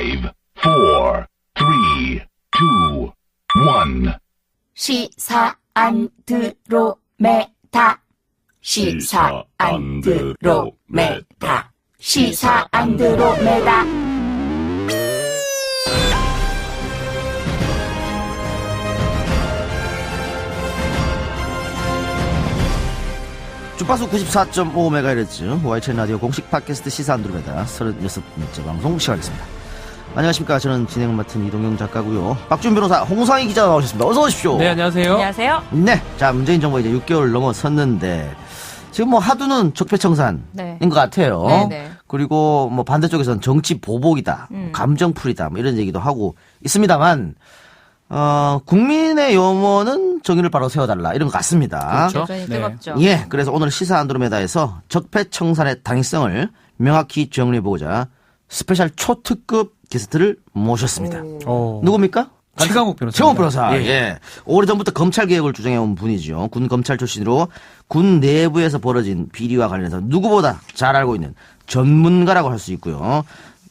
1. 시사 안드로메다. 시사 안드로메다. 시사 안드로메다. 주파수 94.5MHz YTN 라디오 공식 팟캐스트 시사 안드로메다 36번째 방송 시작하겠습니다. 안녕하십니까. 저는 진행을 맡은 이동영 작가고요. 박준 변호사, 홍상희 기자 나오셨습니다. 어서 오십시오. 네, 안녕하세요. 안녕하세요. 네, 자, 문재인 정부 이제 6개월 넘어섰는데 지금 뭐 하두는 적폐청산인 것 같아요. 네네. 그리고 뭐 반대쪽에서는 정치 보복이다, 감정풀이다, 뭐 이런 얘기도 하고 있습니다만 국민의 염원은 정의를 바로 세워달라 이런 것 같습니다. 그렇죠. 여전히 뜨겁죠. 예, 그래서 오늘 시사 안드로메다에서 적폐청산의 당위성을 명확히 정리해보고자 스페셜 초특급 게스트를 모셨습니다. 누굽니까? 최강욱 변호사. 최강욱 변호사. 예. 예. 오래전부터 검찰개혁을 주장해온 분이죠. 군 검찰 출신으로 군 내부에서 벌어진 비리와 관련해서 누구보다 잘 알고 있는 전문가라고 할 수 있고요.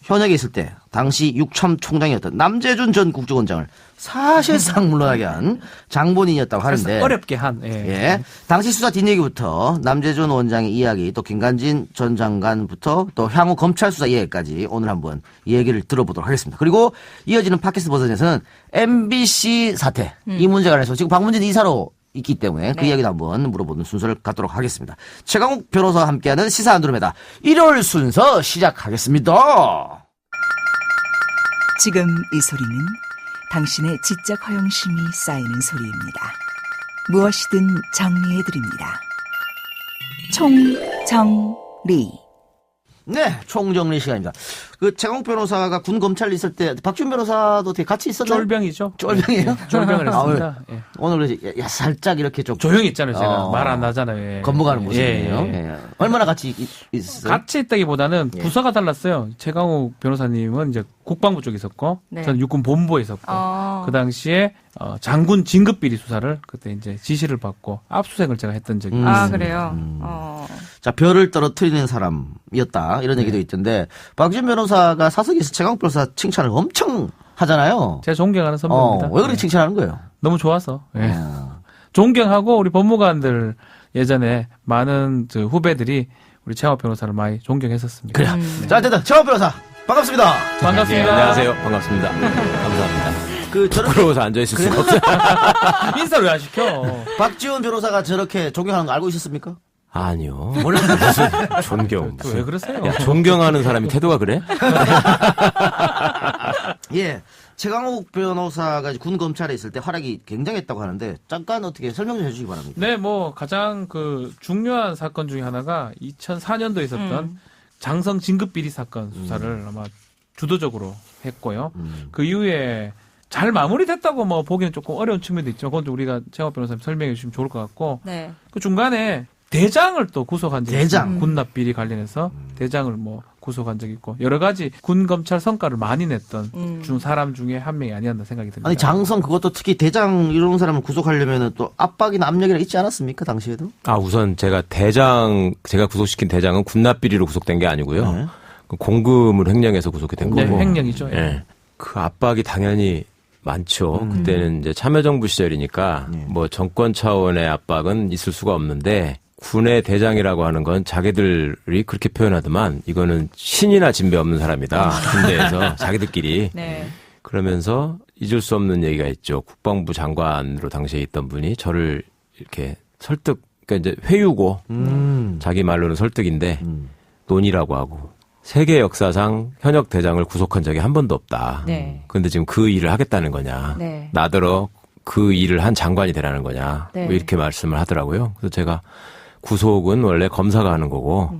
현역에 있을 때 당시 육참 총장이었던 남재준 전 국정원장을 사실상 물러나게 한 장본인이었다고 하는데 어렵게 한. 예. 당시 수사 뒷얘기부터 남재준 원장의 이야기, 또 김관진 전 장관부터 또 향후 검찰 수사 이야기까지 오늘 한번 얘기를 들어보도록 하겠습니다. 그리고 이어지는 팟캐스트 버전에서는 MBC 사태 이 문제에 관해서 지금 박문진 이사로 있기 때문에 그 이야기도 한번 물어보는 순서를 갖도록 하겠습니다. 최강욱 변호사와 함께하는 시사 안드로메다 일요일 순서 시작하겠습니다. 지금 이 소리는 당신의 지적 허영심이 쌓이는 소리입니다. 무엇이든 정리해드립니다. 총정리. 네, 총정리 시간입니다. 그 최강욱 변호사가 군 검찰에 있을 때 박준 변호사도 되게 같이 있었나요? 쫄병이죠. 쫄병이에요? 쫄병을 했습니다. 예. 오늘 그래서 살짝 이렇게 좀 조용히 있잖아요. 제가 말 안 나잖아요. 예. 겁먹하는 모습이에요. 예. 예. 얼마나 같이 있었어요? 같이 있다기보다는 부서가 달랐어요. 최강욱 변호사님은 이제 국방부 쪽에 있었고, 저는 육군 본부에 있었고, 그 당시에 장군 진급 비리 수사를 그때 이제 지시를 받고 압수수색을 제가 했던 적이 있습니다. 아, 그래요? 자, 별을 떨어뜨리는 사람이었다. 이런 얘기도 있던데, 박준 변호사가 사석에서 최강욱 변호사 칭찬을 엄청 하잖아요. 제가 존경하는 선배입니다. 왜 그렇게 칭찬하는 거예요? 너무 좋아서. 예. 존경하고 우리 법무관들 예전에 많은 후배들이 우리 최강욱 변호사를 많이 존경했었습니다. 그래요. 자, 일단 최강욱 변호사 반갑습니다. 반갑습니다. 네, 안녕하세요. 반갑습니다. 감사합니다. 부끄러워서 앉아있을 수가 없어요. 인사를 왜 안 시켜? 박지원 변호사가 저렇게 존경하는 거 알고 있었습니까? 아니요. 무슨 존경. 왜 그러세요? 야, 존경하는 사람이 태도가 그래? 예. 최강욱 변호사가 군 검찰에 있을 때 활약이 굉장했다고 하는데 잠깐 어떻게 설명 좀 해주시기 바랍니다. 네, 뭐 가장 중요한 사건 중에 하나가 2004년도에 있었던 장성 진급 비리 사건 수사를 아마 주도적으로 했고요. 그 이후에 잘 마무리됐다고 뭐 보기는 조금 어려운 측면도 있지만 그건 좀 우리가 최강욱 변호사님 설명해 주시면 좋을 것 같고 그 중간에 대장을 또 구속한 적이 있어요. 군납 비리 관련해서 대장을 뭐 구속한 적이 있고 여러 가지 군 검찰 성과를 많이 냈던 사람 중에 한 명이 아니었나 생각이 듭니다. 아니 장성 그것도 특히 대장 이런 사람을 구속하려면은 또 압박이나 압력이나 있지 않았습니까 당시에도? 우선 제가 구속시킨 대장은 군납 비리로 구속된 게 아니고요. 네. 그 공금을 횡령해서 구속이 된 거고. 횡령이죠. 예. 네. 그 압박이 당연히 많죠. 그때는 이제 참여정부 시절이니까 뭐 정권 차원의 압박은 있을 수가 없는데. 군의 대장이라고 하는 건 자기들이 그렇게 표현하더만 이거는 신이나 진배 없는 사람이다. 군대에서 자기들끼리. 네. 그러면서 잊을 수 없는 얘기가 있죠. 국방부 장관으로 당시에 있던 분이 저를 이렇게 그러니까 이제 회유고 자기 말로는 설득인데 논의라고 하고 세계 역사상 현역 대장을 구속한 적이 한 번도 없다. 네. 그런데 지금 그 일을 하겠다는 거냐. 네. 나더러 그 일을 한 장관이 되라는 거냐. 네. 뭐 이렇게 말씀을 하더라고요. 그래서 제가 구속은 원래 검사가 하는 거고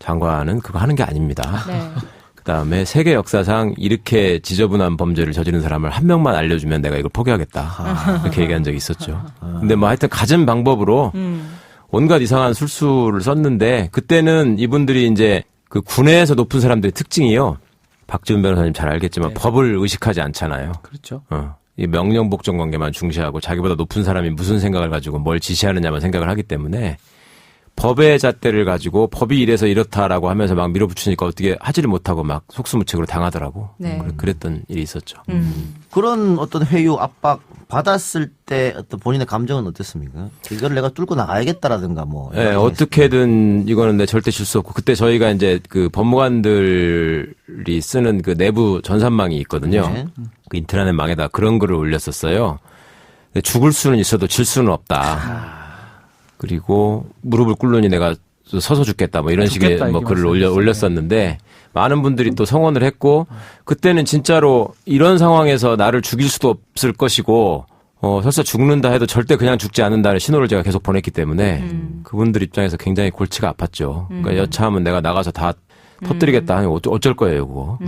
장관은 그거 하는 게 아닙니다. 네. 그다음에 세계 역사상 이렇게 지저분한 범죄를 저지른 사람을 한 명만 알려주면 내가 이걸 포기하겠다. 이렇게 얘기한 적이 있었죠. 근데 뭐 하여튼 갖은 방법으로 온갖 이상한 술수를 썼는데 그때는 이분들이 이제 그 군에서 높은 사람들의 특징이요. 박지훈 변호사님 잘 알겠지만 법을 의식하지 않잖아요. 그렇죠. 이 명령복종 관계만 중시하고 자기보다 높은 사람이 무슨 생각을 가지고 뭘 지시하느냐만 생각을 하기 때문에 법의 잣대를 가지고 법이 이래서 이렇다라고 하면서 막 밀어붙이니까 어떻게 하지를 못하고 막 속수무책으로 당하더라고. 네. 그랬던 일이 있었죠. 그런 어떤 회유 압박 받았을 때 어떤 본인의 감정은 어땠습니까? 이걸 내가 뚫고 나가야겠다라든가 뭐. 네, 어떻게든 이거는 내 절대 질 수 없고 그때 저희가 이제 그 법무관들이 쓰는 그 내부 전산망이 있거든요. 네. 그 인트라넷 망에다 그런 글을 올렸었어요. 근데 죽을 수는 있어도 질 수는 없다. 그리고 무릎을 꿇으니 내가 서서 죽겠다 뭐 이런 식의 죽겠다, 뭐 이게 글을 말씀이시죠. 올렸었는데 많은 분들이 또 성원을 했고 그때는 진짜로 이런 상황에서 나를 죽일 수도 없을 것이고 설사 죽는다 해도 절대 그냥 죽지 않는다는 신호를 제가 계속 보냈기 때문에 그분들 입장에서 굉장히 골치가 아팠죠. 그러니까 여차하면 내가 나가서 다 터뜨리겠다 하면 어쩔 거예요 그거.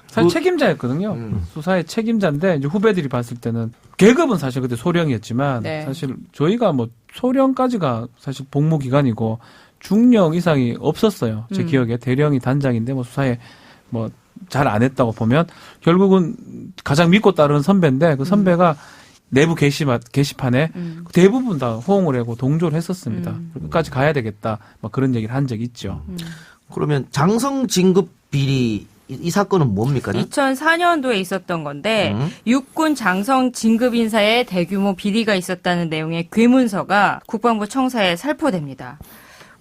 사실 책임자였거든요. 수사의 책임자인데 이제 후배들이 봤을 때는 계급은 사실 그때 소령이었지만 네. 사실 저희가 뭐 소령까지가 사실 복무 기간이고 중령 이상이 없었어요. 제 기억에 대령이 단장인데 뭐 수사에 뭐 잘 안 했다고 보면 결국은 가장 믿고 따르는 선배인데 그 선배가 내부 게시판에 대부분 다 호응을 하고 동조를 했었습니다. 끝까지 가야 되겠다. 막 그런 얘기를 한 적이 있죠. 그러면 장성 진급 비리 이 사건은 뭡니까? 2004년도에 있었던 건데 육군 장성 진급 인사에 대규모 비리가 있었다는 내용의 괴문서가 국방부 청사에 살포됩니다.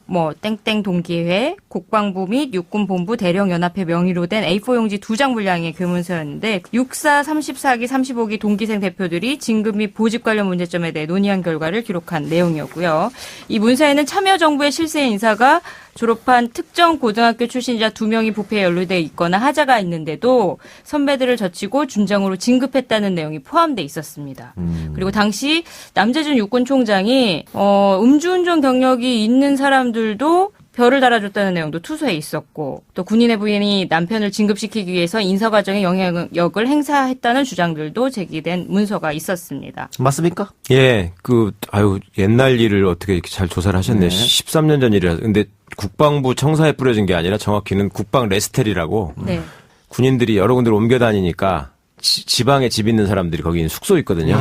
뭐 땡땡 동기회, 국방부 및 육군본부 대령연합회 명의로 된 A4 용지 2장 분량의 괴문서였는데 64, 34기, 35기 동기생 대표들이 진급 및 보직 관련 문제점에 대해 논의한 결과를 기록한 내용이었고요. 이 문서에는 참여정부의 실세 인사가 졸업한 특정 고등학교 출신자 2명이 부패에 연루돼 있거나 하자가 있는데도 선배들을 젖히고 준장으로 진급했다는 내용이 포함돼 있었습니다. 그리고 당시 남재준 육군총장이 음주운전 경력이 있는 사람들도 별을 달아줬다는 내용도 투서에 있었고 또 군인의 부인이 남편을 진급시키기 위해서 인사 과정에 영향력을 행사했다는 주장들도 제기된 문서가 있었습니다. 맞습니까? 예, 옛날 일을 어떻게 이렇게 잘 조사를 하셨네. 13년 전 일이라. 근데 국방부 청사에 뿌려진 게 아니라 정확히는 국방 레스텔이라고 네. 군인들이 여러 군데로 옮겨 다니니까 지방에 집 있는 사람들이 거기 숙소 있거든요.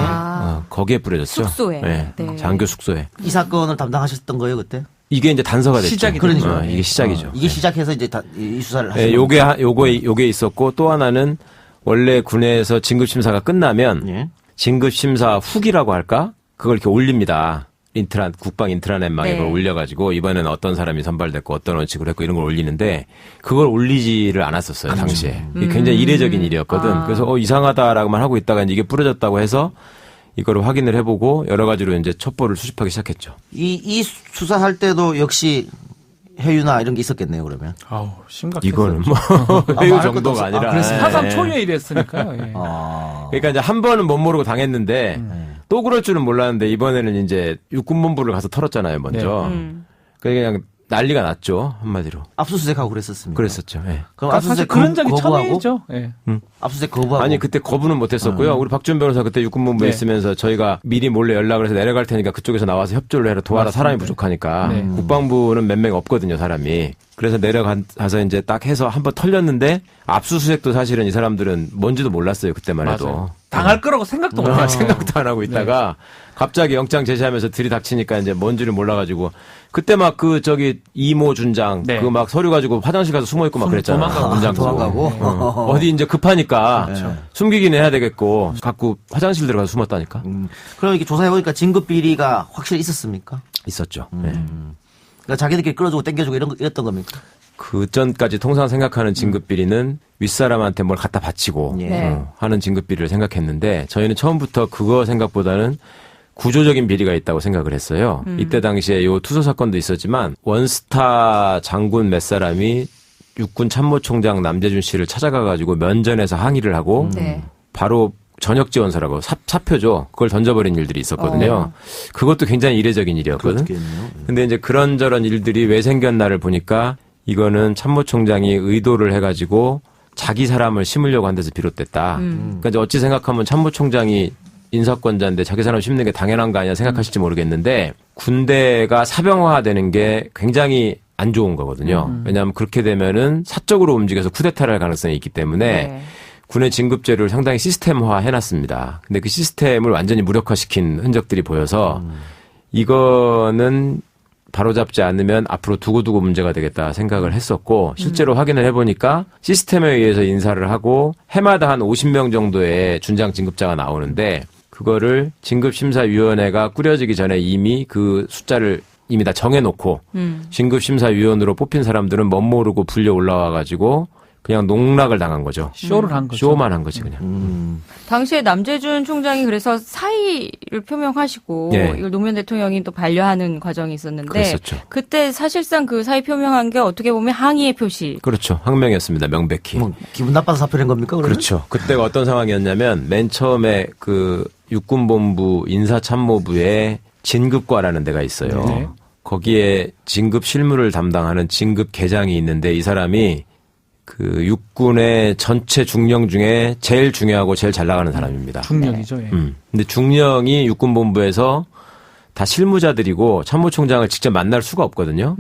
거기에 뿌려졌죠. 숙소에. 네. 네. 장교 숙소에. 이 사건을 담당하셨던 거예요 그때? 이게 이제 단서가 됐죠. 시작이 그러니까요. 이게 시작이죠. 이게 시작해서 이제 이 수사를 네, 하시는 요게 있었고 또 하나는 원래 군에서 진급 심사가 끝나면 예. 진급 심사 후기라고 할까? 그걸 이렇게 올립니다. 국방 인트라넷망에 네. 그걸 올려가지고 이번에는 어떤 사람이 선발됐고 어떤 원칙으로 했고 이런 걸 올리는데 그걸 올리지를 않았었어요 당시에. 이게 굉장히 이례적인 일이었거든. 그래서 이상하다라고만 하고 있다가 이제 이게 뿌려졌다고 해서 이거를 확인을 해보고 여러 가지로 이제 첩보를 수집하기 시작했죠. 이 수사할 때도 역시 해유나 이런 게 있었겠네요 그러면. 아우 심각했어요. 이거는 뭐 회유 정도가 아니라 그랬습니까? 사상 예. 초유의 일이었으니까요. 예. 그러니까 이제 한 번은 못 모르고 당했는데 또 그럴 줄은 몰랐는데 이번에는 이제 육군본부를 가서 털었잖아요 먼저. 그냥 난리가 났죠 한마디로. 압수수색하고 그랬었습니다. 그랬었죠. 예. 그럼 사실 압수수색 그런 적이 거부하고 처음이죠. 예. 압수수색 거부하고 아니 그때 거부는 못했었고요. 우리 박준 변호사 그때 육군본부에 네. 있으면서 저희가 미리 몰래 연락을 해서 내려갈 테니까 그쪽에서 나와서 협조를 해라 도와라 맞습니다. 사람이 부족하니까 네. 국방부는 몇 명 없거든요 사람이. 그래서 내려가서 이제 딱 해서 한번 털렸는데 압수수색도 사실은 이 사람들은 뭔지도 몰랐어요 그때만 해도. 맞아요. 당할 거라고 생각도 못했어요. 생각도 안 하고 있다가 갑자기 영장 제시하면서 들이닥치니까 이제 뭔지를 몰라가지고 그때 막 이모 준장 네. 그 막 서류 가지고 화장실 가서 숨어 있고 막 그랬잖아요. 도망가고. 문장도. 도망가고. 어디 이제 급하니까 숨기긴 해야 되겠고 갖고 화장실 들어가서 숨었다니까. 그럼 이렇게 조사해보니까 진급 비리가 확실히 있었습니까? 있었죠. 네. 그러니까 자기들끼리 끌어주고 땡겨주고 이랬던 겁니까? 그 전까지 통상 생각하는 진급 비리는 윗사람한테 뭘 갖다 바치고 예. 네. 하는 진급 비리를 생각했는데 저희는 처음부터 그거 생각보다는 구조적인 비리가 있다고 생각을 했어요. 이때 당시에 요 투소 사건도 있었지만 원스타 장군 몇 사람이 육군 참모총장 남재준 씨를 찾아가가지고 면전에서 항의를 하고 네. 바로 전역 지원서라고 사표죠. 그걸 던져버린 일들이 있었거든요. 그것도 굉장히 이례적인 일이었거든. 그렇겠네요. 근데 이제 그런저런 일들이 왜 생겼나를 보니까 이거는 참모총장이 의도를 해가지고 자기 사람을 심으려고 한 데서 비롯됐다. 그러니까 이제 어찌 생각하면 참모총장이 인사권자인데 자기 사람 심는 게 당연한 거 아니야 생각하실지 모르겠는데 군대가 사병화되는 게 굉장히 안 좋은 거거든요. 왜냐하면 그렇게 되면은 사적으로 움직여서 쿠데타를 할 가능성이 있기 때문에 네. 군의 진급제를 상당히 시스템화 해놨습니다. 근데 그 시스템을 완전히 무력화시킨 흔적들이 보여서 이거는 바로잡지 않으면 앞으로 두고두고 문제가 되겠다 생각을 했었고 실제로 확인을 해보니까 시스템에 의해서 인사를 하고 해마다 한 50명 정도의 준장 진급자가 나오는데 그거를 진급심사위원회가 꾸려지기 전에 이미 그 숫자를 이미 다 정해놓고 진급심사위원으로 뽑힌 사람들은 멋모르고 불려 올라와가지고 그냥 농락을 당한 거죠. 쇼를 한 거죠. 쇼만 한 거지 그냥. 당시에 남재준 총장이 그래서 사의를 표명하시고 예. 이걸 노무현 대통령이 또 반려하는 과정이 있었는데 그랬었죠. 그때 사실상 그 사의 표명한 게 어떻게 보면 항의의 표시. 그렇죠. 항명이었습니다. 명백히. 뭐 기분 나빠서 사표낸 겁니까? 그러면? 그렇죠. 그때가 어떤 상황이었냐면 맨 처음에 그 육군본부 인사참모부에 진급과라는 데가 있어요. 네. 거기에 진급 실무를 담당하는 진급 계장이 있는데 이 사람이 그 육군의 전체 중령 중에 제일 중요하고 제일 잘 나가는 사람입니다. 중령이죠. 예. 근데 중령이 육군본부에서 다 실무자들이고 참모총장을 직접 만날 수가 없거든요.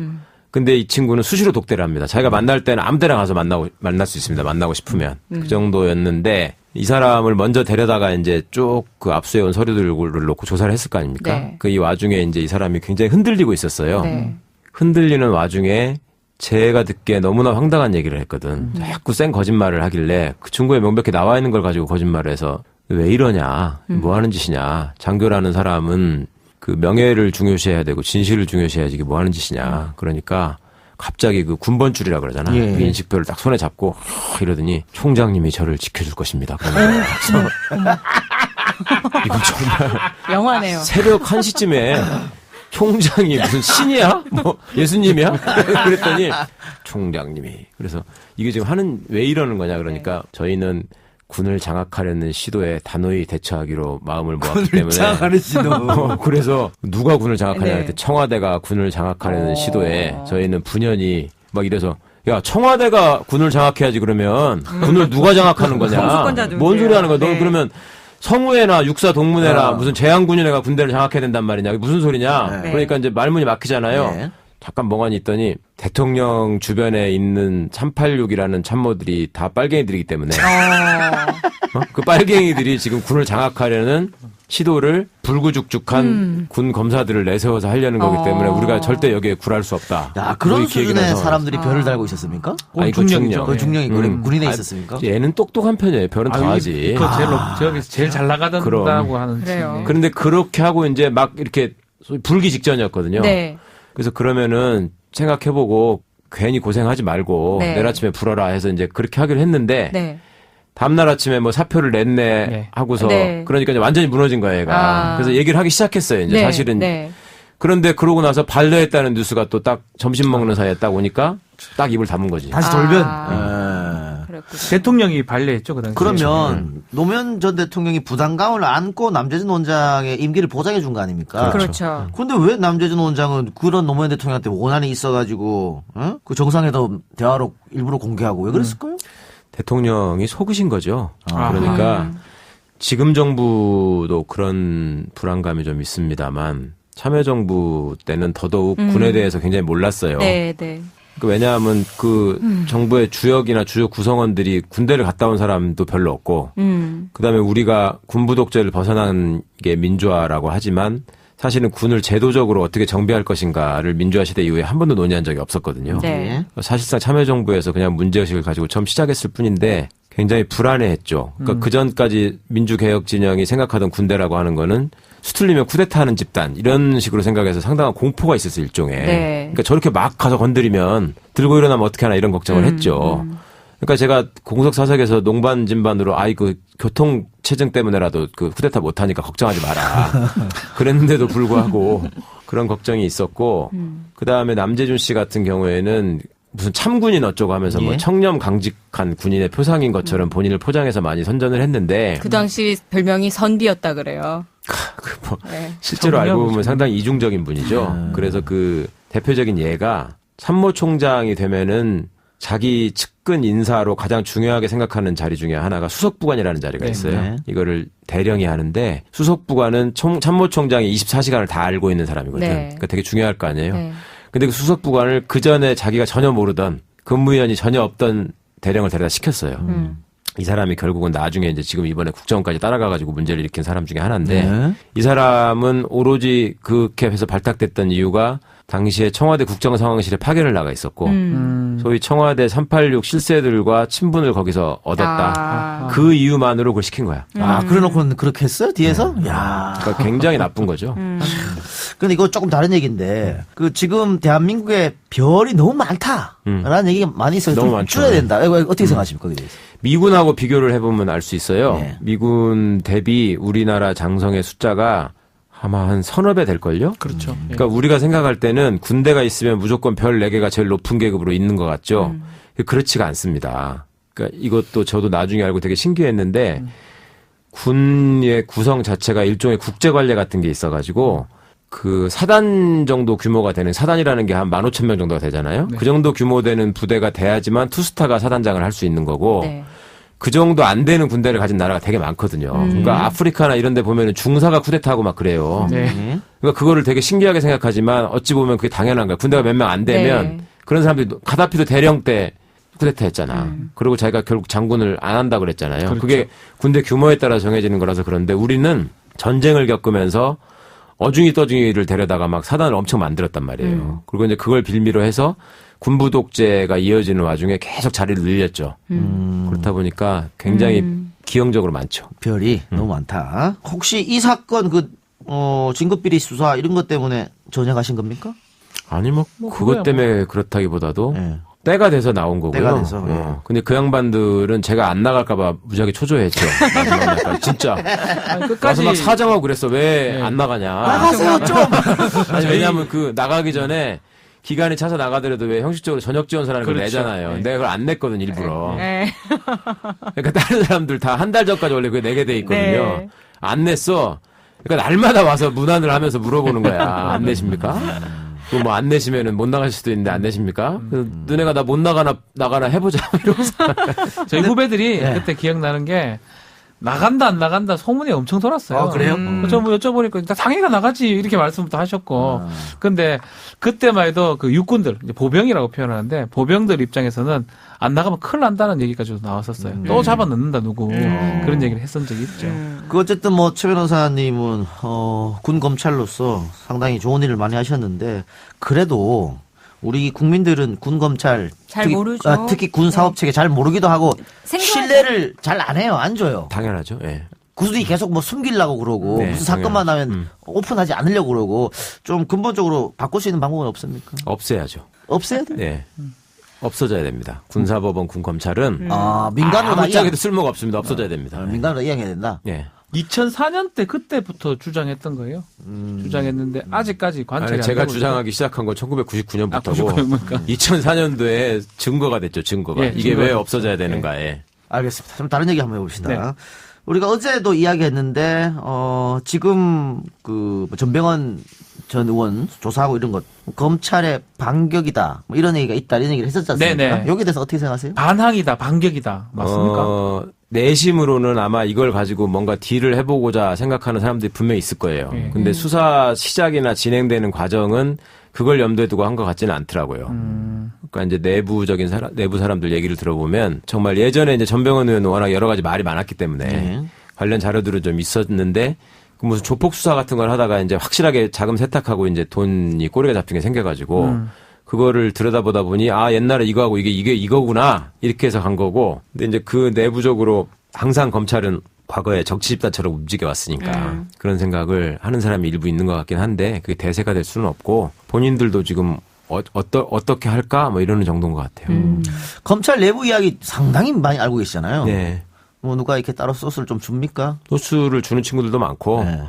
근데 이 친구는 수시로 독대를 합니다. 자기가 만날 때는 아무 데나 가서 만날 수 있습니다. 만나고 싶으면. 그 정도였는데 이 사람을 먼저 데려다가 이제 쭉 그 압수해 온 서류들을 놓고 조사를 했을 거 아닙니까? 네. 그 이 와중에 이제 이 사람이 굉장히 흔들리고 있었어요. 네. 흔들리는 와중에 제가 듣기에 너무나 황당한 얘기를 했거든. 자꾸 센 거짓말을 하길래 그 친구에 명백히 나와 있는 걸 가지고 거짓말을 해서 왜 이러냐, 뭐 하는 짓이냐. 장교라는 사람은 그 명예를 중요시해야 되고 진실을 중요시해야지 이게 뭐 하는 짓이냐. 그러니까 갑자기 그 군번줄이라 그러잖아. 예. 그 인식표를 딱 손에 잡고 이러더니 총장님이 저를 지켜줄 것입니다. 그래서 이거 정말 영화네요. 새벽 1시쯤에 총장이 무슨 신이야? 뭐 예수님이야? 그랬더니 총장님이 그래서 이게 지금 왜 이러는 거냐 그러니까 저희는 군을 장악하려는 시도에 단호히 대처하기로 마음을 모았기 때문에 장악하는 시도. 그래서 누가 군을 장악하냐 네. 할때 청와대가 군을 장악하려는 시도에 저희는 분연히 막 이래서 야 청와대가 군을 장악해야지 그러면 군을 누가 장악하는 거냐? 성수권자 뭔 소리 하는 거야? 네. 너 그러면 성우회나 육사 동문회나 무슨 제한군인회가 군대를 장악해야 된단 말이냐? 무슨 소리냐? 네. 그러니까 이제 말문이 막히잖아요. 네. 잠깐 멍하니 있더니 대통령 주변에 있는 386이라는 참모들이 다 빨갱이들이기 때문에 그 빨갱이들이 지금 군을 장악하려는 시도를 불구죽죽한 군 검사들을 내세워서 하려는 거기 때문에 우리가 절대 여기에 굴할 수 없다. 야, 그런 이렇게 얘기를 수준의 해서. 사람들이 별을 달고 있었습니까? 아니, 그 중령이죠. 그 중령이 군인에 아, 있었습니까? 얘는 똑똑한 편이에요. 별은 더하지. 그 저기서 제일 잘 나가던다고 그럼. 하는. 그래요. 친구. 그런데 그렇게 하고 이제 막 이렇게 소위 불기 직전이었거든요. 네. 그래서 그러면은 생각해보고 괜히 고생하지 말고 네. 내일 아침에 불어라 해서 이제 그렇게 하기로 했는데 네. 다음날 아침에 뭐 사표를 냈네 네. 하고서 네. 그러니까 이제 완전히 무너진 거예요, 얘가. 아. 그래서 얘기를 하기 시작했어요. 이제 네. 사실은. 네. 그런데 그러고 나서 반려했다는 뉴스가 또 딱 점심 먹는 사이에 딱 오니까 딱 입을 다문 거지. 다시 돌변. 그렇군요. 대통령이 반려했죠, 그 당시에. 그러면 노무현 전 대통령이 부담감을 안고 남재준 원장의 임기를 보장해 준 거 아닙니까? 그렇죠. 근데 왜 남재준 원장은 그런 노무현 대통령한테 원한이 있어가지고 그 정상회담 대화록 일부러 공개하고 왜 그랬을까요? 대통령이 속으신 거죠. 아. 그러니까 지금 정부도 그런 불안감이 좀 있습니다만 참여정부 때는 더더욱 군에 대해서 굉장히 몰랐어요. 네, 네. 왜냐하면 그 정부의 주역이나 주요 구성원들이 군대를 갔다 온 사람도 별로 없고 그다음에 우리가 군부 독재를 벗어난 게 민주화라고 하지만 사실은 군을 제도적으로 어떻게 정비할 것인가를 민주화 시대 이후에 한 번도 논의한 적이 없었거든요. 네. 사실상 참여정부에서 그냥 문제의식을 가지고 처음 시작했을 뿐인데 굉장히 불안해했죠. 그러니까 그 전까지 민주개혁 진영이 생각하던 군대라고 하는 거는 수틀리면 쿠데타하는 집단 이런 식으로 생각해서 상당한 공포가 있었어요, 일종의. 네. 그러니까 저렇게 막 가서 건드리면 들고 일어나면 어떻게 하나 이런 걱정을 했죠. 그러니까 제가 공석 사석에서 농반 진반으로 그 교통 체증 때문에라도 그 쿠데타 못하니까 걱정하지 마라. 그랬는데도 불구하고 그런 걱정이 있었고 그다음에 남재준 씨 같은 경우에는 무슨 참군인 어쩌고 하면서 뭐 예. 청렴 강직한 군인의 표상인 것처럼 본인을 포장해서 많이 선전을 했는데 그 당시 별명이 선비였다 그래요. 뭐 네. 실제로 알고 보면 청렴이죠. 상당히 이중적인 분이죠. 그래서 그 대표적인 예가 참모총장이 되면은 자기 측근 인사로 가장 중요하게 생각하는 자리 중에 하나가 수석부관이라는 자리가 네. 있어요. 네. 이거를 대령이 하는데 수석부관은 참모총장이 24시간을 다 알고 있는 사람이거든. 네. 그러니까 되게 중요할 거 아니에요. 네. 근데 그 수석부관을 그 전에 자기가 전혀 모르던 근무위원이 전혀 없던 대령을 데려다 시켰어요. 이 사람이 결국은 나중에 이제 지금 이번에 국정원까지 따라가가지고 문제를 일으킨 사람 중에 하나인데 네. 이 사람은 오로지 그 캡에서 발탁됐던 이유가 당시에 청와대 국정상황실에 파견을 나가 있었고 소위 청와대 386 실세들과 친분을 거기서 얻었다. 아. 그 이유만으로 그걸 시킨 거야. 그래놓고 그렇게 했어요? 뒤에서? 야. 그러니까 굉장히 나쁜 거죠. 근데 이거 조금 다른 얘기인데, 지금 대한민국에 별이 너무 많다라는 얘기가 많이 있어요. 너무 좀 많죠. 줄여야 된다. 어떻게 생각하십니까? 거기에 대해서? 미군하고 비교를 해보면 알 수 있어요. 네. 미군 대비 우리나라 장성의 숫자가 아마 한 서너 배 될걸요? 그렇죠. 예. 그러니까 우리가 생각할 때는 군대가 있으면 무조건 별 4개가 제일 높은 계급으로 있는 것 같죠? 그렇지가 않습니다. 그러니까 이것도 저도 나중에 알고 되게 신기했는데 군의 구성 자체가 일종의 국제관례 같은 게 있어가지고 그 사단 정도 규모가 되는 사단이라는 게 한 15,000명 정도가 되잖아요. 네. 그 정도 규모 되는 부대가 돼야지만 투스타가 사단장을 할 수 있는 거고 네. 그 정도 안 되는 군대를 가진 나라가 되게 많거든요. 그러니까 아프리카나 이런 데 보면은 중사가 쿠데타하고 막 그래요. 네. 그러니까 그거를 되게 신기하게 생각하지만 어찌 보면 그게 당연한 거야. 군대가 몇 명 안 되면 네. 그런 사람들이 가다피도 대령 때 쿠데타 했잖아. 그리고 자기가 결국 장군을 안 한다 그랬잖아요. 그렇죠. 그게 군대 규모에 따라 정해지는 거라서 그런데 우리는 전쟁을 겪으면서 어중이 떠중이를 데려다가 막 사단을 엄청 만들었단 말이에요. 그리고 이제 그걸 빌미로 해서 군부 독재가 이어지는 와중에 계속 자리를 늘렸죠. 그렇다 보니까 굉장히 기형적으로 많죠. 별이 너무 많다. 혹시 이 사건 진급비리 수사 이런 것 때문에 전역하신 겁니까? 아니 뭐 그것 때문에 그렇다기보다도 네. 때가 돼서 나온 거고요. 때가 돼서, 예. 근데 그 양반들은 제가 안 나갈까봐 무지하게 초조했죠. 마지막에 진짜. 아니, 와서 끝까지 막 사정하고 그랬어. 왜 네. 안 나가냐. 나가세요 좀. 아니, 왜냐하면 나가기 전에 기간이 차서 나가더라도 왜 형식적으로 전역 지원서라는 걸 그렇죠. 내잖아요. 네. 내가 그걸 안 냈거든 일부러. 네. 그러니까 다른 사람들 다 한 달 전까지 원래 그게 내게 돼 있거든요. 네. 안 냈어. 그러니까 날마다 와서 문안을 하면서 물어보는 거야. 안 내십니까? 그 뭐 안 내시면은 못 나갈 수도 있는데 안 내십니까? 그래서 너네가 나 못 나가나 해보자 이러면서. 저희 후배들이 네. 그때 기억나는 게 나간다 안 나간다 소문이 엄청 돌았어요. 아, 그래요? 저 뭐 여쭤보니까 당연히 나가지 이렇게 말씀부터 하셨고 근데 그때만 해도 그 육군들 이제 보병이라고 표현하는데 보병들 입장에서는 안 나가면 큰일 난다는 얘기까지도 나왔었어요. 또 잡아 넣는다 누구 그런 얘기를 했던 적이 있죠. 어쨌든 최 변호사님은 군 검찰로서 상당히 좋은 일을 많이 하셨는데 그래도 우리 국민들은 군 검찰 잘 모르죠. 특히 군 사업 체계 잘 모르기도 하고 생소하죠. 신뢰를 잘 안 해요. 안 줘요. 당연하죠. 예. 구슬이 계속 숨기려고 그러고 네, 무슨 사건만 당연하죠. 나면 오픈하지 않으려고 그러고 좀 근본적으로 바꿀 수 있는 방법은 없습니까? 없애야죠. 없애야 돼. 예. 없어져야 됩니다. 군사법원, 군검찰은 민간으로 다 아무짝에도 쓸모가 없습니다. 없어져야 됩니다. 민간으로 이양해야 된다. 예. 2004년 때 그때부터 주장했던 거예요. 주장했는데 아직까지 관찰이 아니, 안 제가 되고 주장하기 시작한 건 1999년부터고 아, 99년부터. 2004년도에 증거가 됐죠. 증거가. 예, 이게 증거가 왜 됐죠. 없어져야 되는가에. 알겠습니다. 좀 다른 얘기 한번 해봅시다. 네. 우리가 어제도 이야기했는데 지금 전병헌 전 의원 조사하고 이런 것 검찰의 반격이다 뭐 이런 얘기가 있다 이런 얘기를 했었지 않습니까? 네네. 여기에 대해서 어떻게 생각하세요? 반항이다, 반격이다. 맞습니까? 내심으로는 아마 이걸 가지고 뭔가 딜을 해보고자 생각하는 사람들이 분명히 있을 거예요. 예. 근데 수사 시작이나 진행되는 과정은 그걸 염두에 두고 한 것 같지는 않더라고요. 그러니까 이제 내부 사람들 얘기를 들어보면 정말 예전에 이제 전병헌 의원은 워낙 여러 가지 말이 많았기 때문에 네. 관련 자료들은 좀 있었는데 그 무슨 조폭 수사 같은 걸 하다가 이제 확실하게 자금 세탁하고 이제 돈이 꼬리가 잡힌 게 생겨가지고 그거를 들여다보다 보니 옛날에 이거하고 이게 이거구나 이렇게 해서 간 거고 근데 이제 그 내부적으로 항상 검찰은 과거에 정치 집단처럼 움직여 왔으니까 그런 생각을 하는 사람이 일부 있는 것 같긴 한데 그게 대세가 될 수는 없고 본인들도 지금 어떻게 할까 뭐 이러는 정도인 것 같아요. 검찰 내부 이야기 상당히 많이 알고 계시잖아요. 네. 뭐 누가 이렇게 따로 소스를 좀 줍니까? 소스를 주는 친구들도 많고 네.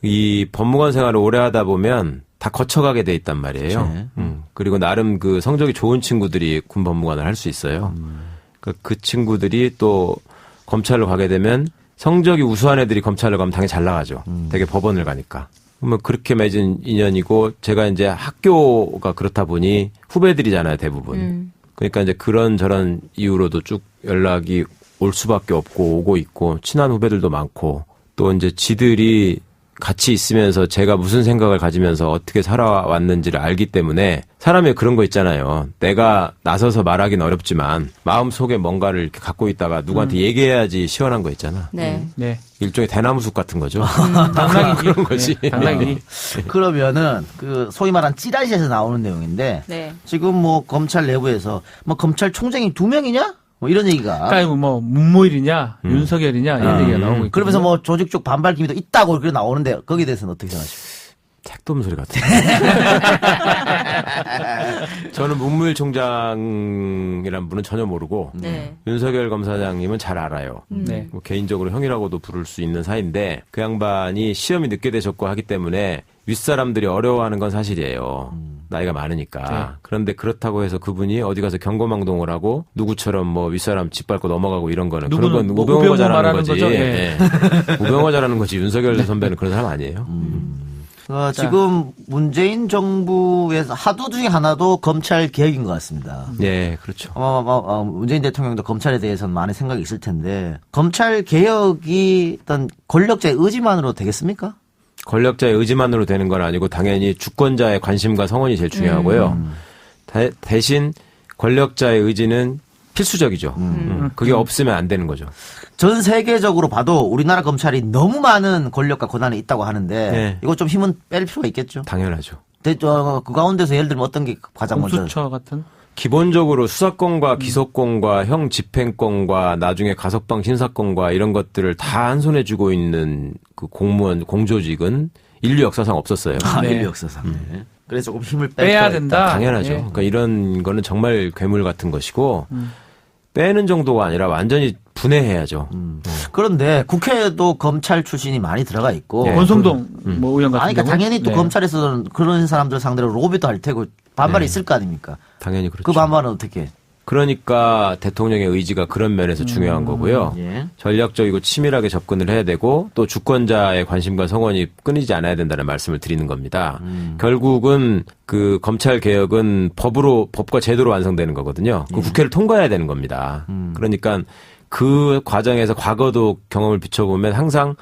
이 법무관 생활을 오래 하다 보면 다 거쳐가게 돼 있단 말이에요. 그렇죠. 그리고 나름 그 성적이 좋은 친구들이 군 법무관을 할 수 있어요. 그 친구들이 또 검찰로 가게 되면 성적이 우수한 애들이 검찰로 가면 당연히 잘 나가죠. 되게 법원을 가니까. 뭐 그렇게 맺은 인연이고 제가 이제 학교가 그렇다 보니 후배들이잖아요, 대부분. 그러니까 이제 그런 저런 이유로도 쭉 연락이 올 수밖에 없고 오고 있고 친한 후배들도 많고 또 이제 지들이 같이 있으면서 제가 무슨 생각을 가지면서 어떻게 살아왔는지를 알기 때문에 사람이 그런 거 있잖아요. 내가 나서서 말하기는 어렵지만 마음속에 뭔가를 이렇게 갖고 있다가 누구한테 얘기해야지 시원한 거 있잖아. 네. 네. 일종의 대나무숲 같은 거죠. 당나귀 그런 거지. 네, 당나귀. 그러면은 그 소위 말한 찌라시에서 나오는 내용인데 네. 지금 뭐 검찰 내부에서 뭐 검찰총장이 2명이냐? 뭐 이런 얘기가. 그러니까 뭐 문무일이냐 윤석열이냐 이런 얘기가 나오고 있고. 그러면서 뭐 조직 쪽 반발 기미도 있다고 그렇게 나오는데 거기에 대해서는 어떻게 생각하십니까? 택돔 소리 같아. 저는 문무일 총장이란 분은 전혀 모르고 네. 윤석열 검사장님은 잘 알아요. 네. 뭐 개인적으로 형이라고도 부를 수 있는 사이인데 그 양반이 시험이 늦게 되셨고 하기 때문에 윗사람들이 어려워하는 건 사실이에요. 나이가 많으니까. 네. 그런데 그렇다고 해서 그분이 어디 가서 경고망동을 하고 누구처럼 뭐 윗사람 짓밟고 넘어가고 이런 거는 그런 건 누구는 뭐 우병우가 우병우 잘하는 말하는 거지. 거죠? 예. 우병우가 잘하는 거지. 윤석열 선배는 그런 사람 아니에요. 지금 문재인 정부에서 하도 중에 하나도 검찰 개혁인 것 같습니다. 예, 그렇죠. 문재인 대통령도 검찰에 대해서는 많은 생각이 있을 텐데 검찰 개혁이 어떤 권력자의 의지만으로 되겠습니까? 권력자의 의지만으로 되는 건 아니고 당연히 주권자의 관심과 성원이 제일 중요하고요. 대신 권력자의 의지는 필수적이죠. 그게 없으면 안 되는 거죠. 전 세계적으로 봐도 우리나라 검찰이 너무 많은 권력과 권한이 있다고 하는데 네. 이거 좀 힘은 뺄 필요가 있겠죠. 당연하죠. 그 가운데서 예를 들면 어떤 게 가장 먼저 공수처 같은. 기본적으로 수사권과 기소권과 형 집행권과 나중에 가석방 신사권과 이런 것들을 다 한 손에 쥐고 있는 그 공무원 공조직은 인류 역사상 없었어요. 네. 인류 역사상. 네. 그래서 조금 힘을 뺄 빼야 필요가 된다. 있다. 당연하죠. 예. 그러니까 이런 거는 정말 괴물 같은 것이고 빼는 정도가 아니라 완전히 분해해야죠. 그런데 국회에도 검찰 출신이 많이 들어가 있고 네. 권성동 뭐 의원 같은 아니, 그러니까 경우. 당연히 또 네. 검찰에서는 그런 사람들 상대로 로비도 할 테고 반발이 있을 거 아닙니까? 당연히 그렇죠. 그 반발은 어떻게? 그러니까 대통령의 의지가 그런 면에서 중요한 거고요. 예. 전략적이고 치밀하게 접근을 해야 되고 또 주권자의 관심과 성원이 끊이지 않아야 된다는 말씀을 드리는 겁니다. 결국은 그 검찰 개혁은 법과 제도로 완성되는 거거든요. 그 국회를 통과해야 되는 겁니다. 그러니까 그 과정에서 과거도 경험을 비춰보면 항상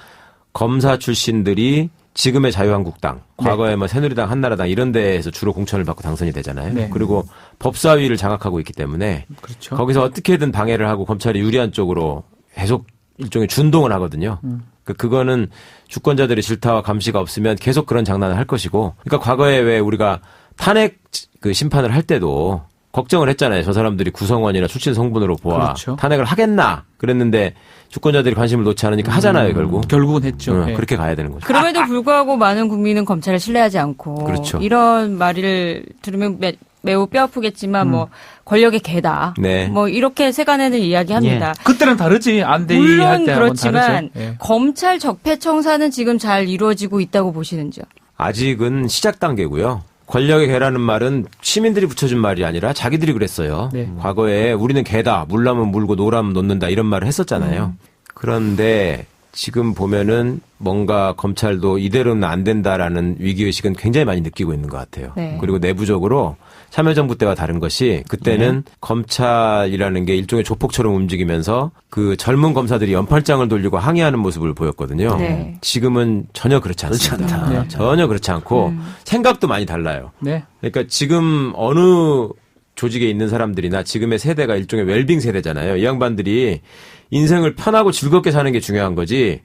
검사 출신들이 지금의 자유한국당, 과거에 뭐 새누리당, 한나라당 이런 데에서 주로 공천을 받고 당선이 되잖아요. 네. 그리고 법사위를 장악하고 있기 때문에 그렇죠. 거기서 어떻게든 방해를 하고 검찰이 유리한 쪽으로 계속 일종의 준동을 하거든요. 그거는 주권자들의 질타와 감시가 없으면 계속 그런 장난을 할 것이고, 그러니까 과거에 왜 우리가 탄핵 그 심판을 할 때도 걱정을 했잖아요. 저 사람들이 구성원이나 출신 성분으로 보아 그렇죠. 탄핵을 하겠나 그랬는데 주권자들이 관심을 놓지 않으니까 하잖아요. 결국은 했죠. 네. 그렇게 가야 되는 거죠. 그럼에도 불구하고 많은 국민은 검찰을 신뢰하지 않고 그렇죠. 이런 말을 들으면 매우 뼈아프겠지만 뭐 권력의 개다. 네. 뭐 이렇게 세간에는 이야기합니다. 그때랑 다르지. 안대희 할 물론 때하고는 그렇지만 다르죠. 예. 검찰 적폐청사는 지금 잘 이루어지고 있다고 보시는지요? 아직은 시작 단계고요. 권력의 개라는 말은 시민들이 붙여준 말이 아니라 자기들이 그랬어요. 네. 과거에 우리는 개다, 물라면 물고 노라면 놓는다 이런 말을 했었잖아요. 그런데 지금 보면은 뭔가 검찰도 이대로는 안 된다라는 위기의식은 굉장히 많이 느끼고 있는 것 같아요. 네. 그리고 내부적으로 참여정부 때와 다른 것이 그때는 검찰이라는 게 일종의 조폭처럼 움직이면서 그 젊은 검사들이 연팔짱을 돌리고 항의하는 모습을 보였거든요. 네. 지금은 전혀 그렇지 않습니다. 그렇지 않다. 네. 전혀 그렇지 않고 생각도 많이 달라요. 네. 그러니까 지금 어느 조직에 있는 사람들이나 지금의 세대가 일종의 웰빙 세대잖아요. 이 양반들이 인생을 편하고 즐겁게 사는 게 중요한 거지.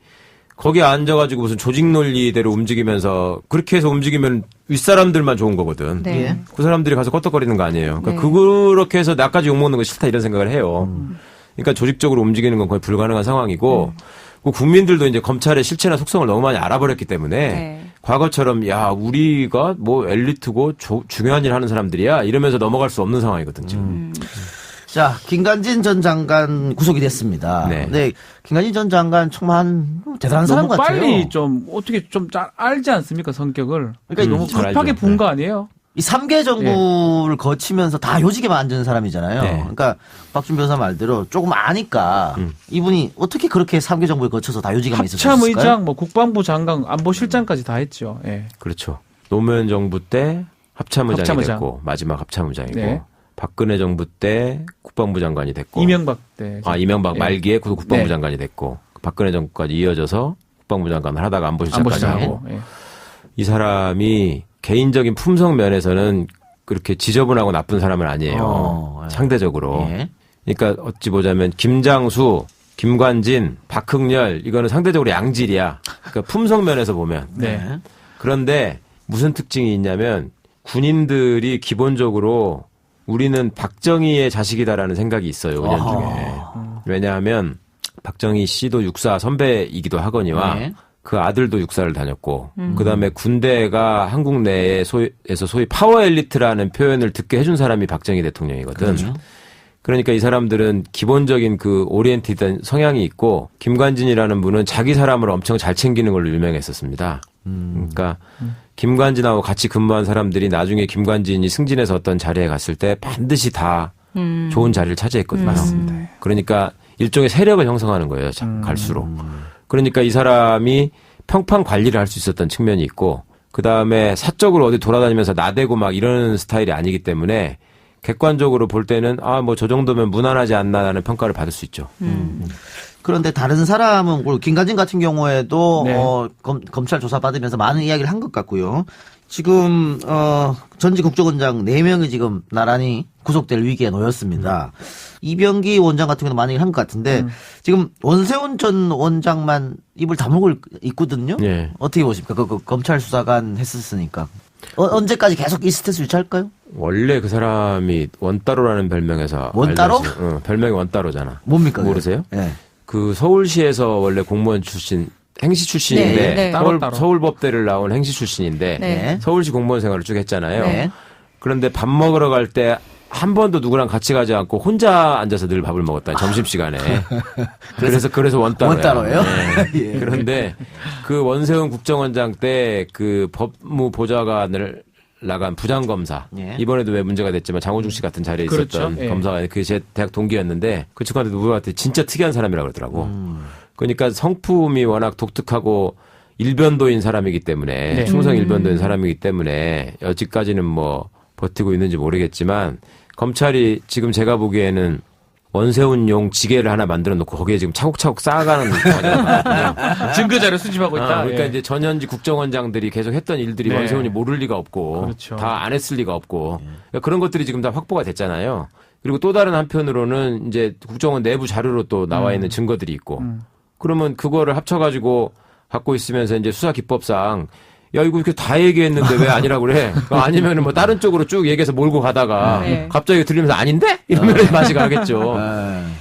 거기에 앉아가지고 무슨 조직 논리대로 움직이면서 그렇게 해서 움직이면 윗사람들만 좋은 거거든. 네. 그 사람들이 가서 껐덕거리는 거 아니에요. 그러니까 네. 그렇게 해서 나까지 욕먹는 거 싫다 이런 생각을 해요. 그러니까 조직적으로 움직이는 건 거의 불가능한 상황이고 그 국민들도 이제 검찰의 실체나 속성을 너무 많이 알아버렸기 때문에 네. 과거처럼 야 우리가 뭐 엘리트고 중요한 일 하는 사람들이야 이러면서 넘어갈 수 없는 상황이거든 지금. 자, 김관진 전 장관 구속이 됐습니다. 네. 네, 김관진 전 장관 정말 대단한 사람 너무 같아요. 빨리 좀 어떻게 좀 잘 알지 않습니까 성격을? 그러니까 너무 잘 급하게 알죠. 본 거 아니에요? 이 3개 정부를 거치면서 다 요직에만 앉은 사람이잖아요. 네. 그러니까 박준 변호사 말대로 조금 아니까 이분이 어떻게 그렇게 3개 정부에 거쳐서 다 요직에만 있었을까요? 합참의장, 뭐 국방부 장관, 안보실장까지 다 했죠. 예. 그렇죠. 노무현 정부 때 합참의장이 합참의장. 됐고 마지막 합참의장이고 네. 박근혜 정부 때 국방부 장관이 됐고 이명박 때. 이명박 예. 말기에 국방부 네. 장관이 됐고 박근혜 정부까지 이어져서 국방부 장관을 하다가 안보실장까지 안보실장 하고 하고. 예. 이 사람이 개인적인 품성 면에서는 그렇게 지저분하고 나쁜 사람은 아니에요. 상대적으로. 예. 그러니까 어찌 보자면 김장수, 김관진, 박흥렬 이거는 상대적으로 양질이야. 그러니까 품성 면에서 보면. 네. 그런데 무슨 특징이 있냐면 군인들이 기본적으로 우리는 박정희의 자식이다라는 생각이 있어요. 은연중에. 왜냐하면 박정희 씨도 육사 선배이기도 하거니와 네. 그 아들도 육사를 다녔고 그다음에 군대가 한국 내에서 소위 파워 엘리트라는 표현을 듣게 해준 사람이 박정희 대통령이거든. 그렇죠. 그러니까 이 사람들은 기본적인 그 오리엔티드 성향이 있고 김관진이라는 분은 자기 사람을 엄청 잘 챙기는 걸로 유명했었습니다. 그러니까 김관진하고 같이 근무한 사람들이 나중에 김관진이 승진해서 어떤 자리에 갔을 때 반드시 다 좋은 자리를 차지했거든요. 그러니까 일종의 세력을 형성하는 거예요. 갈수록. 그러니까 이 사람이 평판 관리를 할 수 있었던 측면이 있고 그다음에 사적으로 어디 돌아다니면서 나대고 막 이러는 스타일이 아니기 때문에 객관적으로 볼 때는 뭐 저 정도면 무난하지 않나라는 평가를 받을 수 있죠. 그런데 다른 사람은 김관진 같은 경우에도 네. 검찰 조사 받으면서 많은 이야기를 한 것 같고요. 지금 전직 국정원장 4명이 지금 나란히 구속될 위기에 놓였습니다. 이병기 원장 같은 경우도 많이 한 것 같은데 지금 원세훈 전 원장만 입을 다물고 있거든요. 예. 어떻게 보십니까? 그 검찰 수사관 했었으니까. 언제까지 계속 이 스트레스 유지할까요? 원래 그 사람이 원따로라는 별명에서 원따로? 별명이 원따로잖아. 뭡니까? 그게? 모르세요? 예. 그 서울시에서 원래 공무원 출신 행시 출신인데 네, 네. 따로. 서울법대를 나온 행시 출신인데 네. 서울시 공무원 생활을 쭉 했잖아요. 네. 그런데 밥 먹으러 갈 때 한 번도 누구랑 같이 가지 않고 혼자 앉아서 늘 밥을 먹었다. 점심시간에. 그래서 원따로예요. 원따로예요? 네. 예. 그런데 그 원세훈 국정원장 때 그 법무보좌관을 나간 부장검사. 예. 이번에도 왜 문제가 됐지만 장호중 씨 같은 자리에 그렇죠. 있었던 예. 검사가 그게 제 대학 동기였는데 그 친구한테 누구한테 진짜 특이한 사람이라고 그러더라고. 그러니까 성품이 워낙 독특하고 일변도인 사람이기 때문에 네. 충성 일변도인 사람이기 때문에 여지까지는 뭐 버티고 있는지 모르겠지만 검찰이 지금 제가 보기에는 원세훈용 지게를 하나 만들어 놓고 거기에 지금 차곡차곡 쌓아가는 과정이거든요. 증거 자료 수집하고 있다. 그러니까 예. 이제 전현직 국정원장들이 계속 했던 일들이 네. 원세훈이 모를 리가 없고 그렇죠. 다 안 했을 리가 없고 그러니까 그런 것들이 지금 다 확보가 됐잖아요. 그리고 또 다른 한편으로는 이제 국정원 내부 자료로 또 나와 있는 증거들이 있고 그러면 그거를 합쳐가지고 갖고 있으면서 이제 수사 기법상 야 이거 이렇게 다 얘기했는데 왜 아니라고 그래? 아니면은 뭐 다른 쪽으로 쭉 얘기해서 몰고 가다가 네. 갑자기 들리면서 아닌데? 이러면 맛이 가겠죠.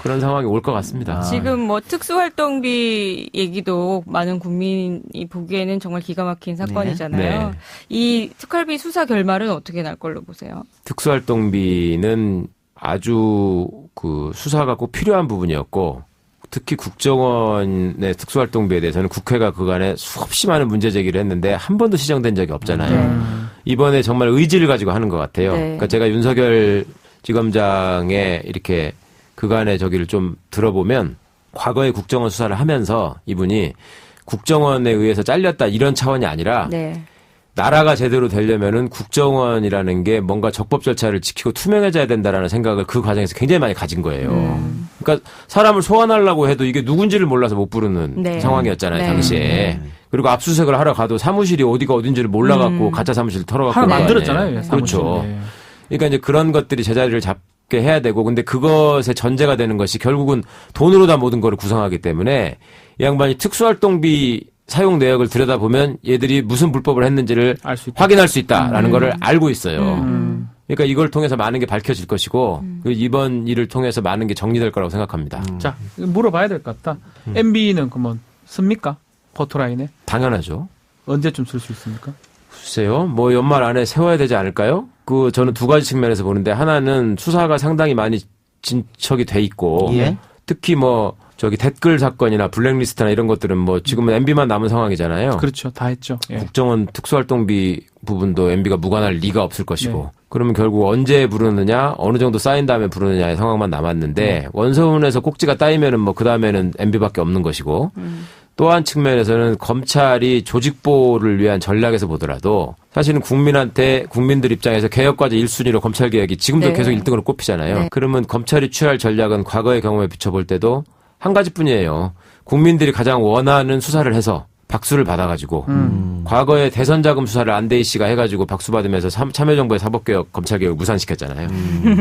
그런 상황이 올 것 같습니다. 지금 뭐 특수활동비 얘기도 많은 국민이 보기에는 정말 기가 막힌 사건이잖아요. 네. 이 특활비 수사 결말은 어떻게 날 걸로 보세요? 특수활동비는 아주 그 수사가 꼭 필요한 부분이었고 특히 국정원의 특수활동비에 대해서는 국회가 그간에 수없이 많은 문제 제기를 했는데 한 번도 시정된 적이 없잖아요. 이번에 정말 의지를 가지고 하는 것 같아요. 네. 그러니까 제가 윤석열 지검장의 이렇게 그간의 저기를 좀 들어보면 과거에 국정원 수사를 하면서 이분이 국정원에 의해서 잘렸다 이런 차원이 아니라 네. 나라가 제대로 되려면은 국정원이라는 게 뭔가 적법 절차를 지키고 투명해져야 된다라는 생각을 그 과정에서 굉장히 많이 가진 거예요. 그러니까 사람을 소환하려고 해도 이게 누군지를 몰라서 못 부르는 네. 상황이었잖아요, 네. 당시에. 그리고 압수수색을 하러 가도 사무실이 어디가 어딘지를 몰라갖고 가짜 사무실 털어갖고 하나 온 거 만들었잖아요. 아니에요. 예, 그렇죠. 사무실. 네. 그러니까 이제 그런 것들이 제자리를 잡게 해야 되고 근데 그것의 전제가 되는 것이 결국은 돈으로 다 모든 거를 구성하기 때문에 이 양반이 특수활동비 사용 내역을 들여다보면 얘들이 무슨 불법을 했는지를 알 수 있다. 확인할 수 있다라는 거를 알고 있어요. 음. 그러니까 이걸 통해서 많은 게 밝혀질 것이고 그리고 이번 일을 통해서 많은 게 정리될 거라고 생각합니다. 자, 물어봐야 될 것 같다. MB는 그러면 씁니까? 포토라인에? 당연하죠. 언제쯤 쓸 수 있습니까? 글쎄요. 뭐 연말 안에 세워야 되지 않을까요? 저는 두 가지 측면에서 보는데 하나는 수사가 상당히 많이 진척이 돼 있고 예. 특히 뭐 댓글 사건이나 블랙리스트나 이런 것들은 뭐 지금은 MB만 남은 상황이잖아요. 그렇죠. 다 했죠. 예. 국정원 특수활동비 부분도 MB가 무관할 리가 없을 것이고 네. 그러면 결국 언제 부르느냐 어느 정도 쌓인 다음에 부르느냐의 상황만 남았는데 원서훈에서 꼭지가 따이면은 뭐 그 다음에는 MB밖에 없는 것이고 또 한 측면에서는 검찰이 조직보를 위한 전략에서 보더라도 사실은 국민들 입장에서 개혁과제 1순위로 검찰개혁이 지금도 네. 계속 1등으로 꼽히잖아요. 네. 그러면 검찰이 취할 전략은 과거의 경험에 비춰볼 때도 한 가지뿐이에요. 국민들이 가장 원하는 수사를 해서 박수를 받아가지고 과거에 대선 자금 수사를 안대희 씨가 해가지고 박수 받으면서 참여정부의 사법개혁 검찰개혁을 무산시켰잖아요.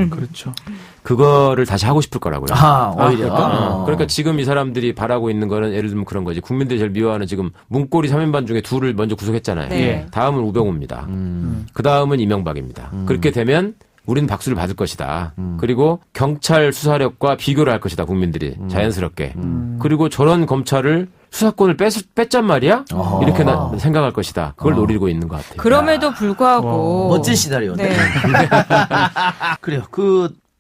그렇죠. 그거를 다시 하고 싶을 거라고요. 오히려. 그러니까 지금 이 사람들이 바라고 있는 거는 예를 들면 그런 거지. 국민들이 제일 미워하는 지금 문고리 3인반 중에 둘을 먼저 구속했잖아요. 네. 다음은 우병우입니다. 그 다음은 이명박입니다. 그렇게 되면 우리는 박수를 받을 것이다. 그리고 경찰 수사력과 비교를 할 것이다. 국민들이 자연스럽게. 그리고 저런 검찰을 수사권을 뺐단 말이야? 이렇게 생각할 것이다. 그걸 노리고 있는 것 같아요. 그럼에도 불구하고 멋진 시나리오네. 네. 그래요.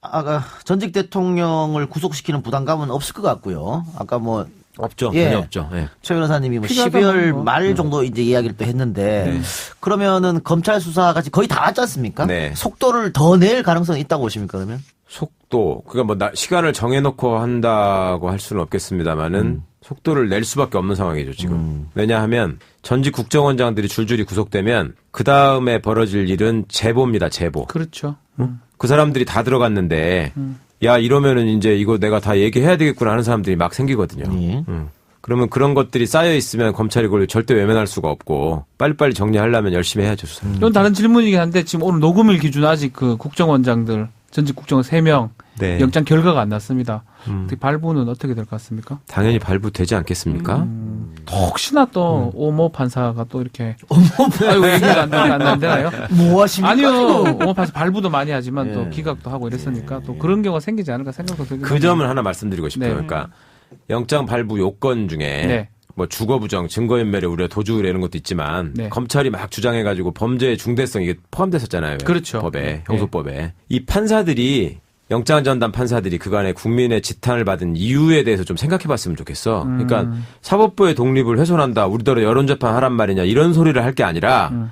아까 전직 대통령을 구속시키는 부담감은 없을 것 같고요. 아까 뭐 없죠. 예. 전혀 없죠. 예. 최 변호사님이 뭐 필요하다고 12월 뭐. 말 정도 이제 이야기를 또 했는데 그러면은 검찰 수사가 거의 다 왔지 않습니까? 네. 속도를 더 낼 가능성이 있다고 보십니까 그러면? 속도, 그러니까 뭐 시간을 정해놓고 한다고 할 수는 없겠습니다만은 속도를 낼 수밖에 없는 상황이죠 지금. 왜냐하면 전직 국정원장들이 줄줄이 구속되면 그 다음에 벌어질 일은 제보입니다. 제보. 그렇죠. 그 사람들이 다 들어갔는데 야 이러면은 이제 이거 내가 다 얘기해야 되겠구나 하는 사람들이 막 생기거든요. 예. 그러면 그런 것들이 쌓여 있으면 검찰이 그걸 절대 외면할 수가 없고 빨리빨리 정리하려면 열심히 해야죠. 수사. 이건 다른 질문이긴 한데 지금 오늘 녹음일 기준 아직 그 국정원장들 전직 국정원 3명 네. 영장 결과가 안 났습니다. 발부는 어떻게 될 것 같습니까? 당연히 발부되지 않겠습니까? 혹시나 또 오모 판사가 또 이렇게 아이고 얘기가 안 되나요? 뭐 하십니까? 아니요. 오모 판사 발부도 많이 하지만 예. 또 기각도 하고 이랬으니까 또 그런 경우가 생기지 않을까 생각도 들긴 그 점을 하나 말씀드리고 싶어요. 네. 그러니까 영장 발부 요건 중에 네. 뭐 주거 부정, 증거인멸의 우려, 도주 의뢰 이런 것도 있지만 네. 검찰이 막 주장해가지고 범죄의 중대성 이게 포함됐었잖아요. 그렇죠. 법에, 네. 형소법에. 이 판사들이 영장 전담 판사들이 그간의 국민의 지탄을 받은 이유에 대해서 좀 생각해봤으면 좋겠어. 그러니까 사법부의 독립을 훼손한다. 우리더러 여론재판 하란 말이냐 이런 소리를 할 게 아니라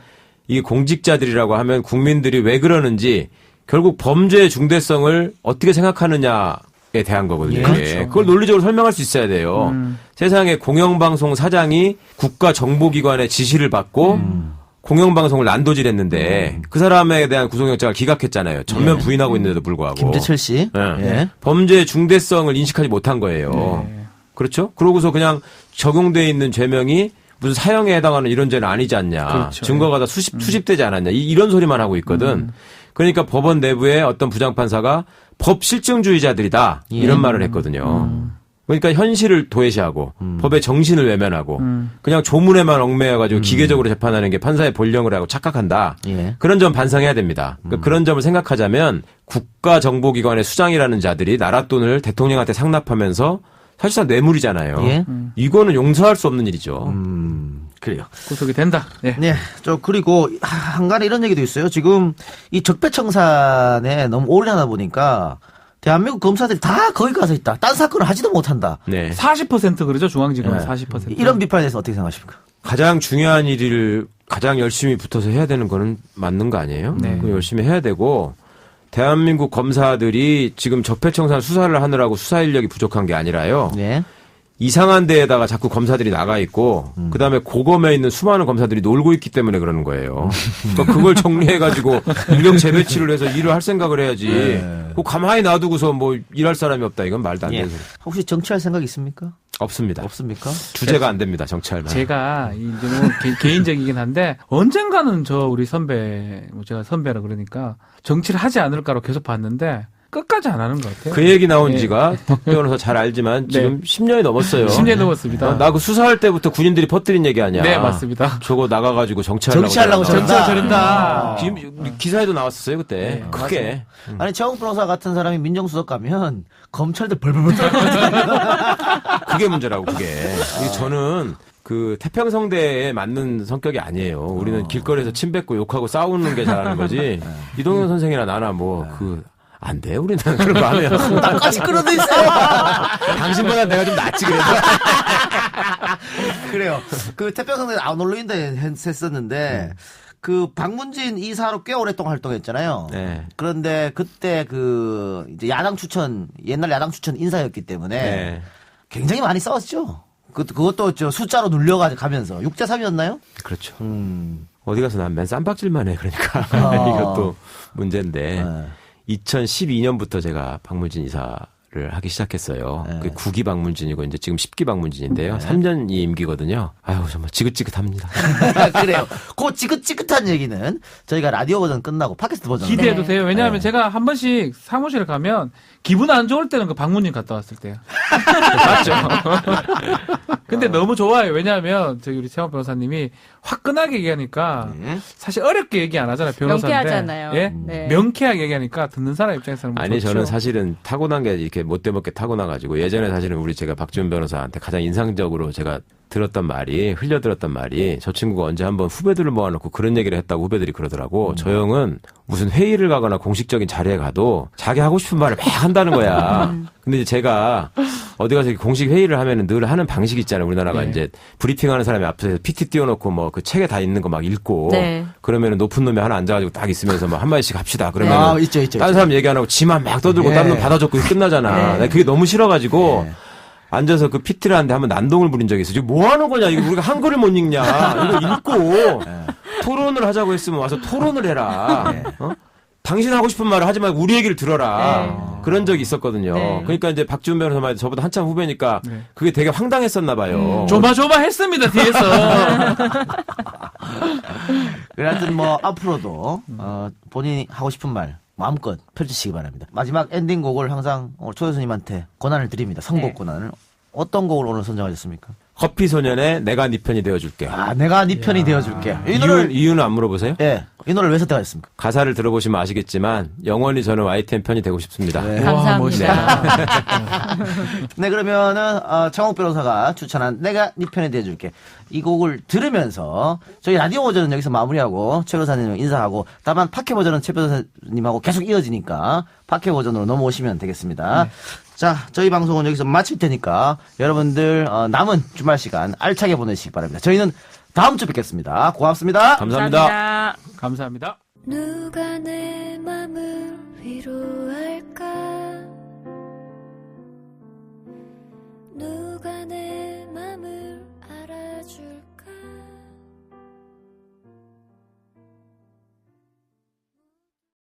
이게 공직자들이라고 하면 국민들이 왜 그러는지 결국 범죄의 중대성을 어떻게 생각하느냐에 대한 거거든요. 이게. 그걸 논리적으로 설명할 수 있어야 돼요. 세상에 공영방송 사장이 국가정보기관의 지시를 받고 공영방송을 난도질했는데 그 사람에 대한 구속영장을 기각했잖아요. 전면 부인하고 있는데도 불구하고. 김재철 씨. 네. 예. 범죄의 중대성을 인식하지 못한 거예요. 그렇죠? 그러고서 그냥 적용돼 있는 죄명이 무슨 사형에 해당하는 이런 죄는 아니지 않냐. 그렇죠. 증거가 다 수집되지 않았냐. 이런 소리만 하고 있거든. 그러니까 법원 내부에 어떤 부장판사가 법 실증주의자들이다. 이런 말을 했거든요. 그러니까 현실을 도외시하고 법의 정신을 외면하고 그냥 조문에만 얽매여가지고 기계적으로 재판하는 게 판사의 본령을 하고 착각한다. 예. 그런 점 반성해야 됩니다. 그러니까 그런 점을 생각하자면 국가정보기관의 수장이라는 자들이 나라 돈을 대통령한테 상납하면서 사실상 뇌물이잖아요. 예. 이거는 용서할 수 없는 일이죠. 그래요. 구속이 된다. 네. 네. 그리고 한간에 이런 얘기도 있어요. 지금 이 적폐청산에 너무 올인하다 보니까 대한민국 검사들이 다 거기 가서 있다. 딴 사건을 하지도 못한다. 네. 40% 그러죠. 중앙지검은 네. 40%. 이런 비판에 대해서 어떻게 생각하십니까? 가장 중요한 일을 가장 열심히 붙어서 해야 되는 거는 맞는 거 아니에요? 네. 그거 열심히 해야 되고 대한민국 검사들이 지금 적폐청산 수사를 하느라고 수사 인력이 부족한 게 아니라요. 네. 이상한 데에다가 자꾸 검사들이 나가 있고 그다음에 고검에 있는 수많은 검사들이 놀고 있기 때문에 그러는 거예요. 그러니까 그걸 정리해가지고 인력 재배치를 해서 일을 할 생각을 해야지. 그거 가만히 놔두고서 뭐 일할 사람이 없다. 이건 말도 안 예. 되는 소리. 혹시 정치할 생각 있습니까? 없습니다. 없습니까? 주제가 안 됩니다. 정치할 만. 제가 이제 뭐 개인적이긴 한데 언젠가는 저 우리 선배, 뭐 제가 선배라 그러니까 정치를 하지 않을까로 계속 봤는데 끝까지 안 하는 것 같아요. 그 얘기 나온 네. 지가 박 변호사 잘 알지만 지금 10년이 넘었어요. 10년 넘었습니다. 나 그 수사할 때부터 군인들이 퍼뜨린 얘기 아니야. 네, 맞습니다. 저거 나가가지고 정치하려고. 정치하려고 저런다. 저런다. 기사에도 나왔었어요 그때. 네, 크게. 아니 최홍 변호사 같은 사람이 민정수석 가면 검찰들 벌벌벌 떨고 그게 문제라고 그게. 저는 그 태평성대에 맞는 성격이 아니에요. 우리는 길거리에서 침 뱉고 욕하고 싸우는 게 잘하는 거지. 이동현 선생이나 나나 안 돼, 우리는. 그런 거 하면. 나까지 끌어도 있어요. 당신보다 내가 좀 낫지, 그래도. 그래요. 그 태평성대 아웃롤로인데 했었는데 그 박문진 이사로 꽤 오랫동안 활동했잖아요. 네. 그런데 그때 이제 옛날 야당 추천 인사였기 때문에 네. 굉장히 많이 싸웠죠. 그것도 숫자로 눌려가면서 6대3이었나요? 그렇죠. 어디 가서 난 맨 쌈박질만 해, 그러니까. 이것도 문제인데. 2012년부터 제가 박문진 이사를 하기 시작했어요. 네. 그 9기 방문진이고 이제 지금 10기 방문진인데요. 3년이 임기거든요. 아유 정말 지긋지긋합니다. 그래요. 그 지긋지긋한 얘기는 저희가 라디오 버전 끝나고 팟캐스트 버전 기대해도 네. 돼요. 왜냐하면 네. 제가 한 번씩 사무실에 가면 기분 안 좋을 때는 그 방문진 갔다 왔을 때요. 맞죠? 근데 너무 좋아요. 왜냐하면 저기 우리 최원 변호사님이 화끈하게 얘기하니까 사실 어렵게 얘기 안 하잖아요. 변호사인데. 명쾌하잖아요. 예? 네. 명쾌하게 얘기하니까 듣는 사람 입장에서는 뭐 아니 좋죠. 저는 사실은 타고난 게 이렇게 못되먹게 타고나가지고 예전에 사실은 우리 제가 박지원 변호사한테 가장 인상적으로 제가 들었던 말이 흘려들었던 말이 저 친구가 언제 한번 후배들을 모아놓고 그런 얘기를 했다고 후배들이 그러더라고. 저 형은 무슨 회의를 가거나 공식적인 자리에 가도 자기 하고 싶은 말을 막 한다는 거야. 근데 이제 제가 어디 가서 이렇게 공식 회의를 하면은 늘 하는 방식이 있잖아요. 우리나라가 네. 이제 브리핑하는 사람이 앞에서 PT 띄워놓고 뭐 그 책에 다 있는 거 막 읽고 네. 그러면은 높은 놈이 하나 앉아가지고 딱 있으면서 막 한마디씩 합시다. 그러면 아, 있죠. 다른 사람 얘기 안 하고 지만 막 떠들고 예. 다른 놈 받아줬고 끝나잖아. 네. 나 그게 너무 싫어가지고 예. 앉아서 그 PT를 하는데 한번 난동을 부린 적이 있어. 지금 뭐 하는 거냐? 이거 우리가 한글을 못 읽냐? 이거 읽고 토론을 하자고 했으면 와서 토론을 해라. 어? 당신 하고 싶은 말을 하지 말고 우리 얘기를 들어라. 그런 적이 있었거든요. 네. 그러니까 이제 박지훈 변호사 말이 저보다 한참 후배니까 네. 그게 되게 황당했었나 봐요. 조마조마했습니다 뒤에서. 그래 하여튼 뭐 앞으로도 본인이 하고 싶은 말 마음껏 펼치시기 바랍니다. 마지막 엔딩곡을 항상 오늘 초 교수님한테 권한을 드립니다. 선곡 네. 권한을. 어떤 곡을 오늘 선정하셨습니까? 커피 소년의 내가 네 편이 되어줄게. 아, 내가 네 편이 되어줄게. 이 노래를 이유는 안 물어보세요? 예, 이 노래를 왜 선택하셨습니까? 가사를 들어보시면 아시겠지만 영원히 저는 YTN 편이 되고 싶습니다. 네. 감사합니다. 멋있다. 네, 그러면은 정옥 변호사가 추천한 내가 네 편이 되어줄게 이 곡을 들으면서 저희 라디오 버전은 여기서 마무리하고 최 변호사님 인사하고 다만 팟캐 버전은 최 변호사님하고 계속 이어지니까 팟캐 버전으로 넘어오시면 되겠습니다. 네. 자, 저희 방송은 여기서 마칠 테니까 여러분들 남은 주말 시간 알차게 보내시기 바랍니다. 저희는 다음 주 뵙겠습니다. 고맙습니다. 감사합니다. 감사합니다. 감사합니다. 누가 내 맘을 위로